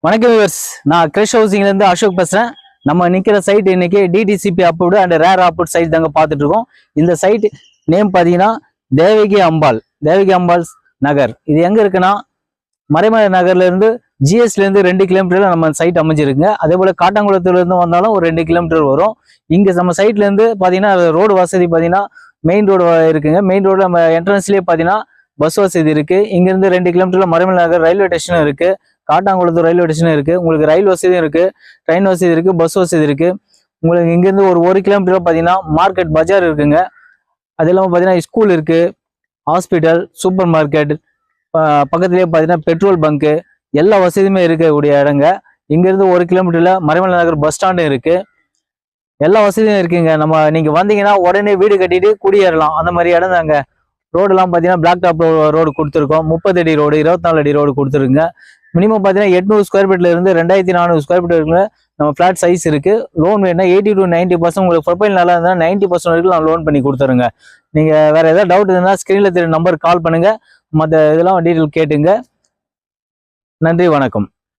வணக்கம் வியூவர்ஸ், நான் கிரஷ் ஹவுசிங்லேருந்து அசோக் பேசுகிறேன். நம்ம நிற்கிற சைட் இன்னைக்கு DTCP approved and RERA approved site தாங்க பார்த்துட்டு இருக்கோம். இந்த சைட் நேம் பார்த்தீங்கன்னா தேவகி அம்பாள் நகர். இது எங்கே இருக்குன்னா மறைமலை நகர்லேருந்து ஜிஎஸ்லேருந்து 2 கிலோமீட்டரில் நம்ம சைட் அமைஞ்சிருக்குங்க. அதே போல் காட்டாங்குளத்துலேருந்து வந்தாலும் ஒரு 2 கிலோமீட்டர் வரும். இங்கே நம்ம சைட்லேருந்து பார்த்தீங்கன்னா ரோடு வசதி பார்த்தீங்கன்னா மெயின் ரோடு இருக்குங்க. மெயின் ரோடு நம்ம என்ட்ரன்ஸ்லேயே பார்த்தீங்கன்னா பஸ் வசதி இருக்குது. இங்கேருந்து 2 கிலோமீட்டரில் மறைமலை நகர் ரயில்வே ஸ்டேஷனும் இருக்குது. காட்டாங்குளத்தூர் ரயில்வே ஸ்டேஷன் இருக்குது. உங்களுக்கு ரயில் வசதியும் இருக்குது, ட்ரெயின் வசதி இருக்குது, பஸ் வசதி இருக்குது. உங்களுக்கு இங்கேருந்து ஒரு 1 கிலோமீட்டர் பார்த்தீங்கன்னா மார்க்கெட் பஜார் இருக்குங்க. அது இல்லாமல் பார்த்தீங்கன்னா ஸ்கூல் இருக்குது, ஹாஸ்பிட்டல், சூப்பர் மார்க்கெட், பக்கத்துலேயே பார்த்தீங்கன்னா பெட்ரோல் பங்கு, எல்லா வசதியுமே இருக்கக்கூடிய இடங்க. இங்கேருந்து 1 கிலோமீட்டரில் மறைமலை நகர் பஸ் ஸ்டாண்டும் இருக்குது. எல்லா வசதியும் இருக்குங்க. நீங்கள் வந்தீங்கன்னா உடனே வீடு கட்டிட்டு குடியேறலாம், அந்த மாதிரி இடம் தாங்க. ரோடெல்லாம் பார்த்தீங்கன்னா பிளாக் டாப் ரோடு கொடுத்துருக்கோம். 30 அடி ரோடு, 24 அடி ரோடு கொடுத்துருக்குங்க. மினிமம் பார்த்தீங்கன்னா 800 ஸ்கொயர் ஃபீட்ல இருந்து 2400 ஸ்கொயர் ஃபீட் இருக்குங்க. நம்ம ஃபிளாட் சைஸ் இருக்கு. லோன் வேணும்னா 80 to 90% உங்களுக்கு ப்ரொஃபைல் நல்லா இருந்தால் 90% வரைக்கும் நான் லோன் பண்ணி கொடுத்துருங்க. நீங்க வேற ஏதாவது டவுட் இருந்தால் ஸ்கிரீன்ல தெரிய நம்பர் கால் பண்ணுங்க. மற்ற இதெல்லாம் டீட்டெயில் கேட்டுங்க. நன்றி, வணக்கம்.